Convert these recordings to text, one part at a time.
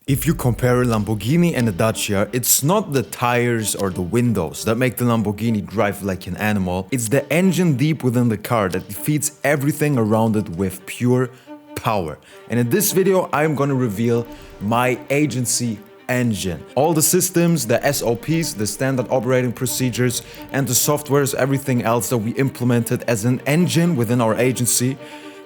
If you compare a Lamborghini and a Dacia, it's not the tires or the windows that make the Lamborghini drive like an animal, it's the engine deep within the car that feeds everything around it with pure power. And in this video, I'm gonna reveal my agency engine. All the systems, the SOPs, the standard operating procedures, and the softwares, everything else that we implemented as an engine within our agency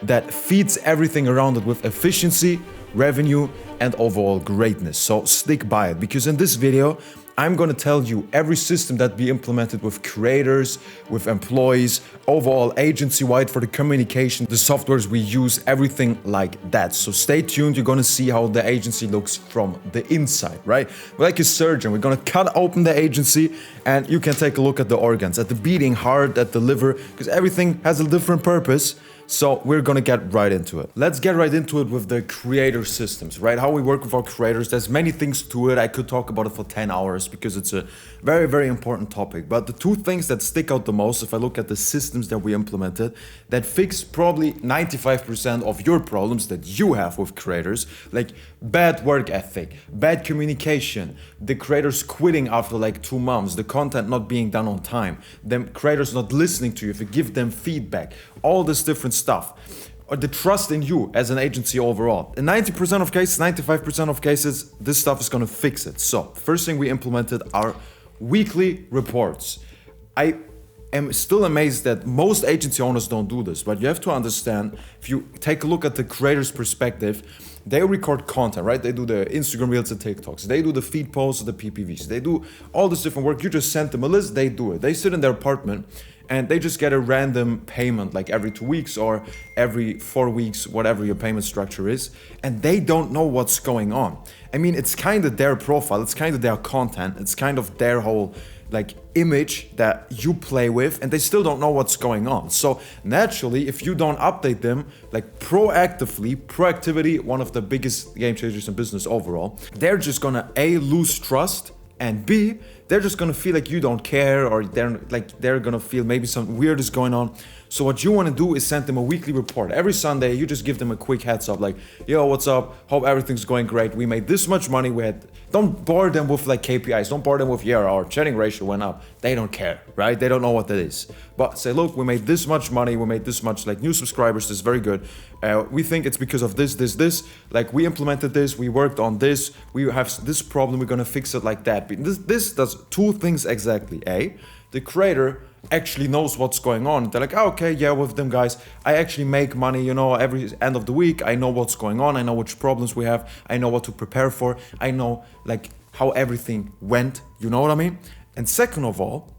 that feeds everything around it with efficiency, revenue, and overall greatness. So stick by it, because in this video, I'm gonna tell you every system that we implemented with creators, with employees, overall agency-wide for the communication, the softwares we use, everything like that. So stay tuned, you're gonna see how the agency looks from the inside, right? We're like a surgeon, we're gonna cut open the agency and you can take a look at the organs, at the beating heart, at the liver, because everything has a different purpose. So we're gonna get right into it. Let's get right into it with the creator systems, right? How we work with our creators. There's many things to it. I could talk about it for 10 hours because it's a very, very important topic. But the two things that stick out the most, if I look at the systems that we implemented, that fix probably 95% of your problems that you have with creators, like bad work ethic, bad communication, the creators quitting after like 2 months, the content not being done on time, them creators not listening to you if you give them feedback, all this different stuff, or the trust in you as an agency overall. In 90% of cases, 95% of cases, this stuff is gonna fix it. So, first thing we implemented are weekly reports. I am still amazed that most agency owners don't do this, but you have to understand, if you take a look at the creator's perspective, they record content, right? They do the Instagram Reels and TikToks. They do the feed posts, the PPVs. They do all this different work. You just send them a list, they do it. They sit in their apartment and they just get a random payment like every 2 weeks or every 4 weeks, whatever your payment structure is. And they don't know what's going on. I mean, it's kind of their profile. It's kind of their content. It's kind of their whole like image that you play with, and they still don't know what's going on. So naturally, if you don't update them like proactivity, one of the biggest game changers in business overall, they're just gonna A, lose trust, and B, they're just gonna feel like you don't care, or they're gonna feel maybe something weird is going on. So what you wanna do is send them a weekly report. Every Sunday, you just give them a quick heads up, like, yo, what's up? Hope everything's going great. We made this much money. Don't bore them with like KPIs. Don't bore them with, yeah, our chatting ratio went up. They don't care, right? They don't know what that is. But say, look, we made this much money. We made this much like new subscribers. This is very good. We think it's because of this. Like we implemented this. We worked on this. We have this problem. We're gonna fix it like that. This does two things exactly. A, the creator actually knows what's going on. They're like, oh, okay, yeah, with them guys, I actually make money, you know, every end of the week. I know what's going on. I know which problems we have. I know what to prepare for. I know like how everything went, you know what I mean? And second of all,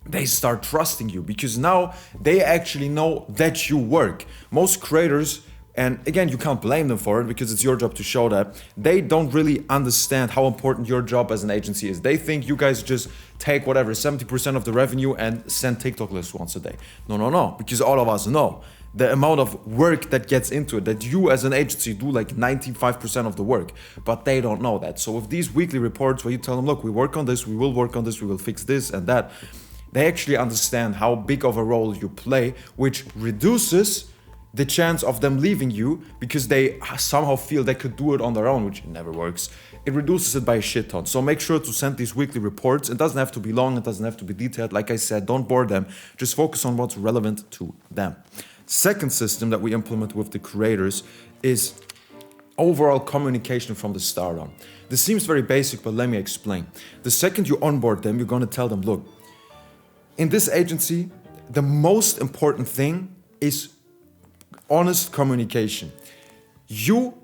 they start trusting you because now they actually know that you work. Most creators, and again, you can't blame them for it because it's your job to show that, they don't really understand how important your job as an agency is. They think you guys just take whatever, 70% of the revenue and send TikTok lists once a day. No, because all of us know the amount of work that gets into it, that you as an agency do like 95% of the work, but they don't know that. So with these weekly reports where you tell them, look, we work on this, we will work on this, we will fix this and that, they actually understand how big of a role you play, which reduces the chance of them leaving you because they somehow feel they could do it on their own, which never works. It reduces it by a shit ton. So make sure to send these weekly reports. It doesn't have to be long, it doesn't have to be detailed. Like I said, don't bore them. Just focus on what's relevant to them. Second system that we implement with the creators is overall communication from the start on. This seems very basic, but let me explain. The second you onboard them, you're gonna tell them, look, in this agency, the most important thing is honest communication. You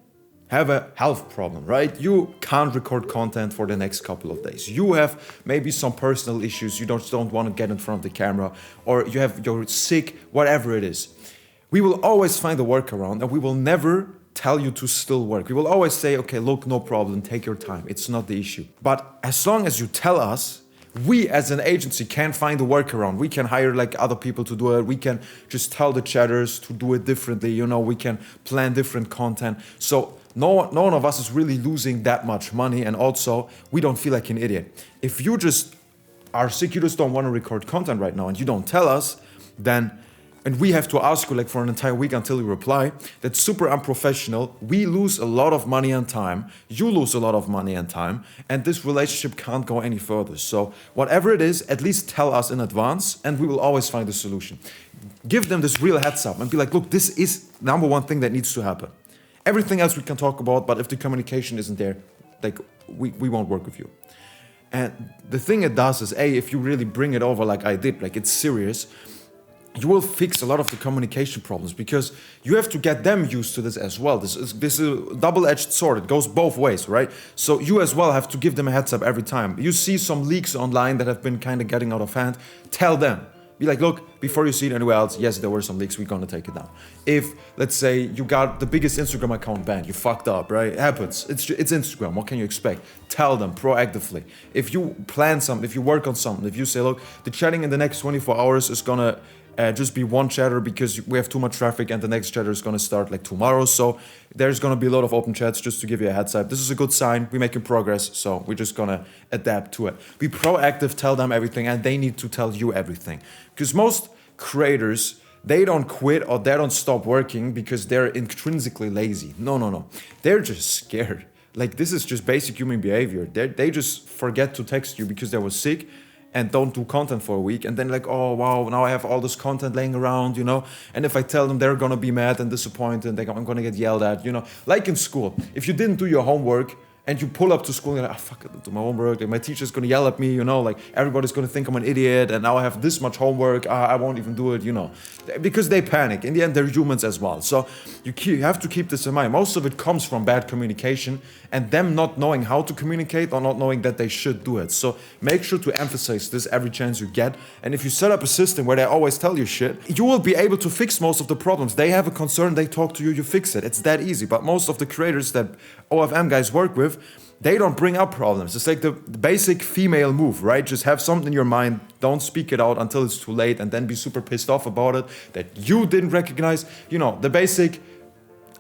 have a health problem, right? You can't record content for the next couple of days. You have maybe some personal issues. You don't want to get in front of the camera, or you're sick, whatever it is. We will always find a workaround, and we will never tell you to still work. We will always say, okay, look, no problem, take your time. It's not the issue. But as long as you tell us, we as an agency can find a workaround. We can hire like other people to do it. We can just tell the chatters to do it differently. You know, we can plan different content. So no one of us is really losing that much money. And also, we don't feel like an idiot. If you just are sick, you just don't want to record content right now, and you don't tell us, then and we have to ask you like for an entire week until you reply, that's super unprofessional. We lose a lot of money and time, you lose a lot of money and time, and this relationship can't go any further. So whatever it is, at least tell us in advance and we will always find a solution. Give them this real heads up and be like, look, this is number one thing that needs to happen. Everything else we can talk about, but if the communication isn't there, like we won't work with you. And the thing it does is, if you really bring it over like I did, like it's serious, you will fix a lot of the communication problems because you have to get them used to this as well. This is a double-edged sword. It goes both ways, right? So you as well have to give them a heads up every time. You see some leaks online that have been kind of getting out of hand, tell them. Be like, look, before you see it anywhere else, yes, there were some leaks, we're gonna take it down. If, let's say, you got the biggest Instagram account banned, you fucked up, right? It happens, it's Instagram, what can you expect? Tell them proactively. If you plan something, if you work on something, if you say, look, the chatting in the next 24 hours is gonna just be one chatter because we have too much traffic and the next chatter is gonna start like tomorrow. So there's gonna be a lot of open chats just to give you a heads up. This is a good sign, we're making progress, so we're just gonna adapt to it. Be proactive, tell them everything, and they need to tell you everything. Because most creators, they don't quit or they don't stop working because they're intrinsically lazy. No. They're just scared. Like this is just basic human behavior. They just forget to text you because they were sick and don't do content for a week, and then like, oh wow, now I have all this content laying around, you know, and if I tell them, they're gonna be mad and disappointed, I'm gonna get yelled at, you know, like in school, if you didn't do your homework and you pull up to school and you're like, oh fuck, I didn't do my homework, like my teacher's gonna yell at me, you know, like everybody's gonna think I'm an idiot, and now I have this much homework, I won't even do it, you know, because they panic. In the end, they're humans as well. So you have to keep this in mind. Most of it comes from bad communication and them not knowing how to communicate or not knowing that they should do it. So make sure to emphasize this every chance you get. And if you set up a system where they always tell you shit, you will be able to fix most of the problems. They have a concern, they talk to you, you fix it. It's that easy. But most of the creators that OFM guys work with, they don't bring up problems. It's like the basic female move, right? Just have something in your mind, don't speak it out until it's too late, and then be super pissed off about it that you didn't recognize. You know, the basic,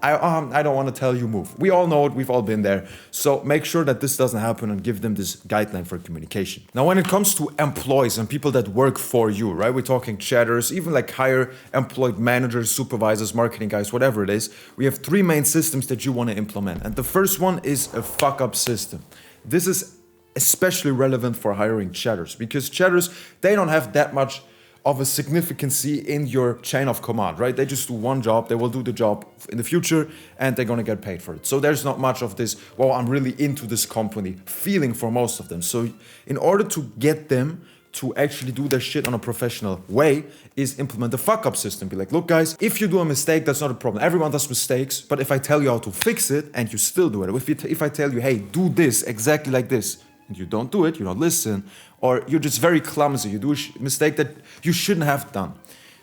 I don't want to tell you move. We all know it, we've all been there. So make sure that this doesn't happen and give them this guideline for communication. Now, when it comes to employees and people that work for you, right? We're talking chatters, even like higher employed managers, supervisors, marketing guys, whatever it is. We have three main systems that you want to implement. And the first one is a fuck up system. This is especially relevant for hiring chatters because chatters, they don't have that much of a significancy in your chain of command, right? They just do one job, they will do the job in the future and they're gonna get paid for it. So there's not much of this, well, I'm really into this company feeling for most of them. So in order to get them to actually do their shit on a professional way is implement the fuck up system. Be like, look guys, if you do a mistake, that's not a problem. Everyone does mistakes, but if I tell you how to fix it and you still do it, if I tell you, hey, do this exactly like this, and you don't do it, you don't listen, or you're just very clumsy, you do a mistake that you shouldn't have done,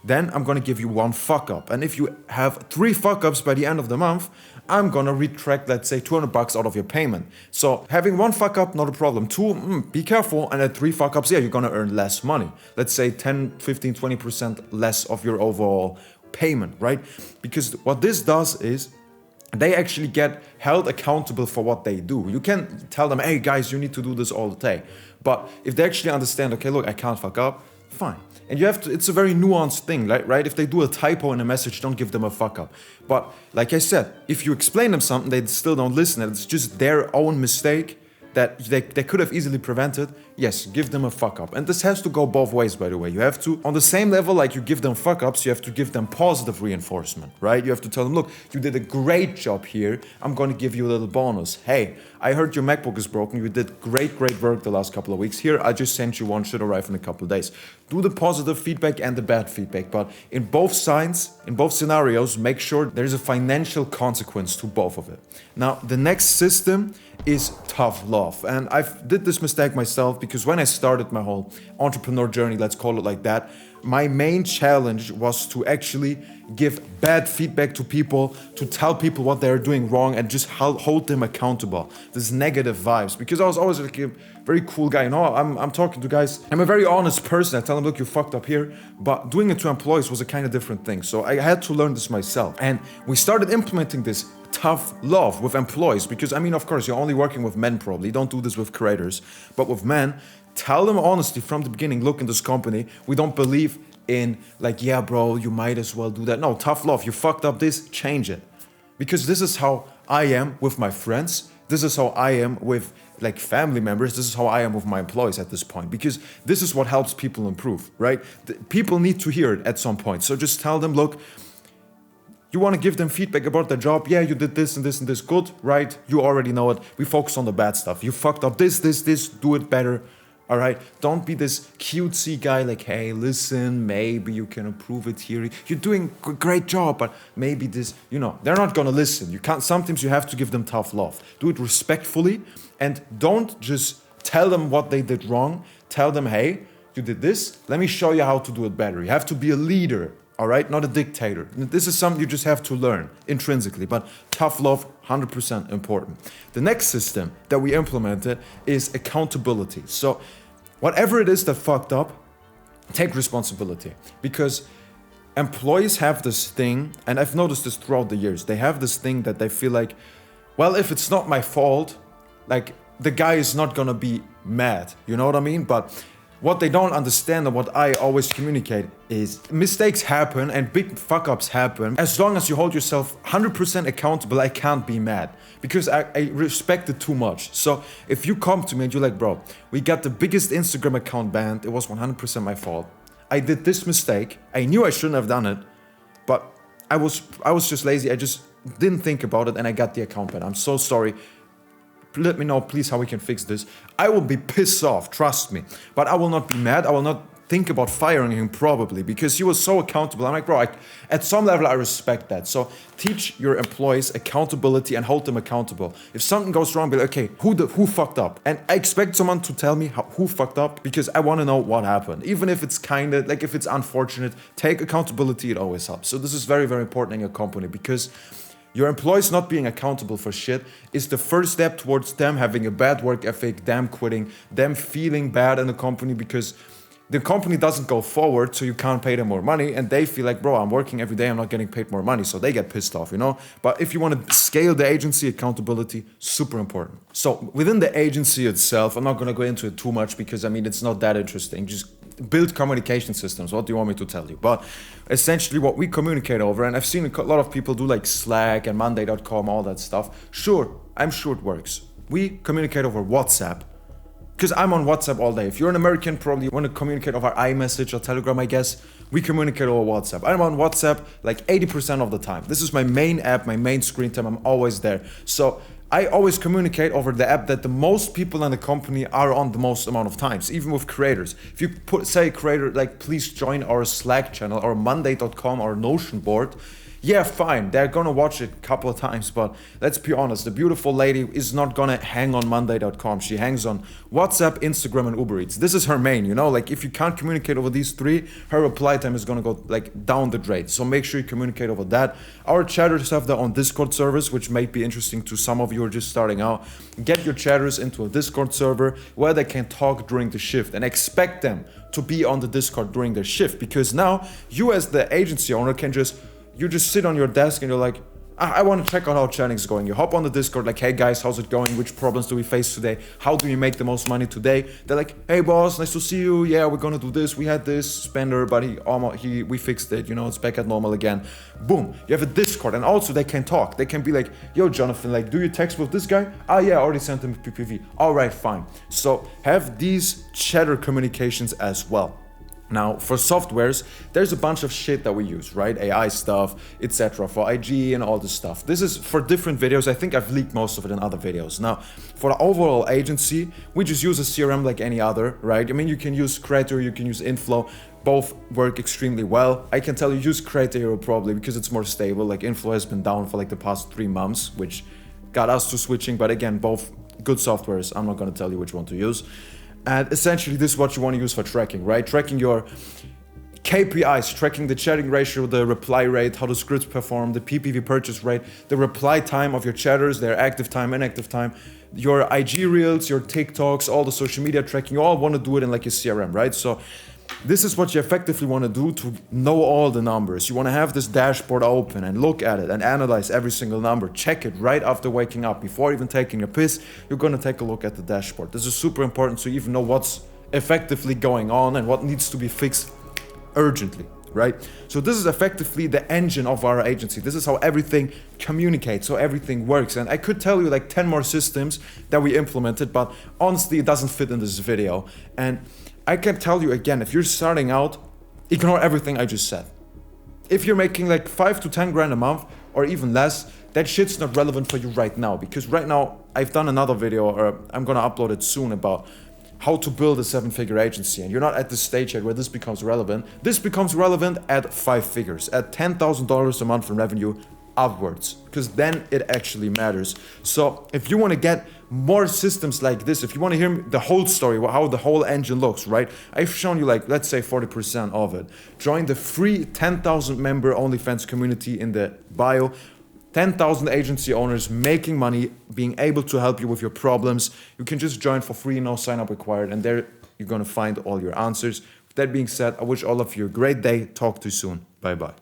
then I'm gonna give you one fuck up. And if you have 3 fuck ups by the end of the month, I'm gonna retract, let's say, $200 out of your payment. So having 1 fuck up, not a problem. 2, be careful. And at 3 fuck ups, yeah, you're gonna earn less money. Let's say 10, 15, 20% less of your overall payment, right? Because what this does is, they actually get held accountable for what they do. You can tell them, hey guys, you need to do this all the day. But if they actually understand, okay, look, I can't fuck up, fine. And you have to, it's a very nuanced thing, right? If they do a typo in a message, don't give them a fuck up. But like I said, if you explain them something, they still don't listen, and it's just their own mistake that they could have easily prevented, yes, give them a fuck up. And this has to go both ways, by the way. You have to, on the same level like you give them fuck ups, you have to give them positive reinforcement, right? You have to tell them, look, you did a great job here, I'm gonna give you a little bonus. Hey, I heard your MacBook is broken, you did great work the last couple of weeks. Here, I just sent you one, should arrive in a couple of days. Do the positive feedback and the bad feedback, but in both signs, in both scenarios, make sure there's a financial consequence to both of it. Now, the next system is tough love. And I did this mistake myself because when I started my whole entrepreneur journey, let's call it like that, my main challenge was to actually give bad feedback to people, to tell people what they're doing wrong and just hold them accountable. This negative vibes, because I was always like a very cool guy. You know, I'm talking to guys, I'm a very honest person. I tell them, look, you fucked up here. But doing it to employees was a kind of different thing. So I had to learn this myself. And we started implementing this tough love with employees, because I mean, of course, you're only working with men probably. Don't do this with creators, but with men, tell them honestly from the beginning, look, in this company, we don't believe in like, yeah, bro, you might as well do that. No, tough love. You fucked up this, change it. Because this is how I am with my friends. This is how I am with like family members. This is how I am with my employees at this point. Because this is what helps people improve, right? People need to hear it at some point. So just tell them, look, you want to give them feedback about their job. Yeah, you did this and this and this. Good, right? You already know it. We focus on the bad stuff. You fucked up this, do it better. All right, don't be this cutesy guy like, hey, listen, maybe you can improve it here. You're doing a great job, but maybe this, they're not gonna listen. You can't. Sometimes you have to give them tough love. Do it respectfully, and don't just tell them what they did wrong. Tell them, hey, you did this. Let me show you how to do it better. You have to be a leader, all right, not a dictator. This is something you just have to learn intrinsically, but tough love, 100% important. The next system that we implemented is accountability. So whatever it is that fucked up, take responsibility. Because employees have this thing, and I've noticed this throughout the years, they have this thing that they feel like, well, if it's not my fault, like the guy is not gonna be mad, you know what I mean? But what they don't understand and what I always communicate is mistakes happen and big fuck ups happen. As long as you hold yourself 100% accountable, I can't be mad because I respect it too much. So if you come to me and you're like, bro, we got the biggest Instagram account banned. It was 100% my fault. I did this mistake. I knew I shouldn't have done it, but I was just lazy. I just didn't think about it and I got the account banned. I'm so sorry. Let me know, please, how we can fix this. I will be pissed off, trust me. But I will not be mad. I will not think about firing him probably because he was so accountable. I'm like, bro, at some level, I respect that. So teach your employees accountability and hold them accountable. If something goes wrong, be like, okay, who fucked up? And I expect someone to tell me who fucked up because I want to know what happened. Even if it's kind of, like if it's unfortunate, take accountability, it always helps. So this is very, very important in your company because your employees not being accountable for shit is the first step towards them having a bad work ethic, them quitting, them feeling bad in the company because the company doesn't go forward, so you can't pay them more money, and they feel like, bro, I'm working every day, I'm not getting paid more money, so they get pissed off, But if you want to scale the agency, accountability, super important. So within the agency itself, I'm not going to go into it too much because, it's not that interesting. Just build communication systems. What do you want me to tell you? But essentially what we communicate over, and I've seen a lot of people do like Slack and Monday.com, all that stuff. Sure, I'm sure it works. We communicate over WhatsApp because I'm on WhatsApp all day. If you're an American, probably want to communicate over iMessage or Telegram, I guess. We communicate over WhatsApp. I'm on WhatsApp like 80% of the time. This is my main app, my main screen time. I'm always there. So I always communicate over the app that the most people in the company are on the most amount of times, even with creators. If you say creator, like, please join our Slack channel or Monday.com or Notion board, yeah, fine, they're gonna watch it a couple of times, but let's be honest, the beautiful lady is not gonna hang on Monday.com. She hangs on WhatsApp, Instagram, and Uber Eats. This is her main, Like, if you can't communicate over these three, her reply time is gonna go, like, down the drain. So make sure you communicate over that. Our chatters have their own Discord servers, which might be interesting to some of you who are just starting out. Get your chatters into a Discord server where they can talk during the shift and expect them to be on the Discord during their shift, because now you as the agency owner can just sit on your desk and you're like, I want to check out how channing's going. You hop on the Discord like, hey guys, how's it going? Which problems do we face today? How do we make the most money today? They're like, hey boss, nice to see you. Yeah, we're gonna do this. We had this spender, but we fixed it. It's back at normal again. Boom, you have a Discord, and also they can talk. They can be like, yo Jonathan, like, do you text with this guy? Ah yeah, I already sent him PPV. All right, fine. So have these chatter communications as well. Now, for softwares, there's a bunch of shit that we use, right? AI stuff, etc. for IG and all this stuff. This is for different videos. I think I've leaked most of it in other videos. Now, for the overall agency, we just use a CRM like any other, right? You can use Creator, you can use Inflow. Both work extremely well. I can tell you use Creator probably because it's more stable. Like, Inflow has been down for like the past 3 months, which got us to switching. But again, both good softwares. I'm not going to tell you which one to use. And essentially, this is what you want to use for tracking, right? Tracking your KPIs, tracking the chatting ratio, the reply rate, how the scripts perform, the PPV purchase rate, the reply time of your chatters, their active time, inactive time, your IG reels, your TikToks, all the social media tracking. You all want to do it in like a CRM, right? So this is what you effectively want to do to know all the numbers. You want to have this dashboard open and look at it and analyze every single number. Check it right after waking up. Before even taking a piss, you're going to take a look at the dashboard. This is super important so you even know what's effectively going on and what needs to be fixed urgently, right? So this is effectively the engine of our agency. This is how everything communicates, so everything works. And I could tell you like 10 more systems that we implemented, but honestly, it doesn't fit in this video. And I can tell you again, if you're starting out, ignore everything I just said. If you're making like 5 to 10 grand a month or even less, that shit's not relevant for you right now, because right now I've done another video, or I'm gonna upload it soon, about how to build a 7-figure agency, and you're not at the stage yet where this becomes relevant. This becomes relevant at 5 figures, at $10,000 a month in revenue upwards, because then it actually matters. So if you want to get more systems like this, if you want to hear the whole story, how the whole engine looks, right? I've shown you like, let's say 40% of it. Join the free 10,000 member OnlyFans community in the bio. 10,000 agency owners making money, being able to help you with your problems. You can just join for free, no sign up required, and there you're gonna find all your answers. With that being said, I wish all of you a great day. Talk to you soon. Bye bye.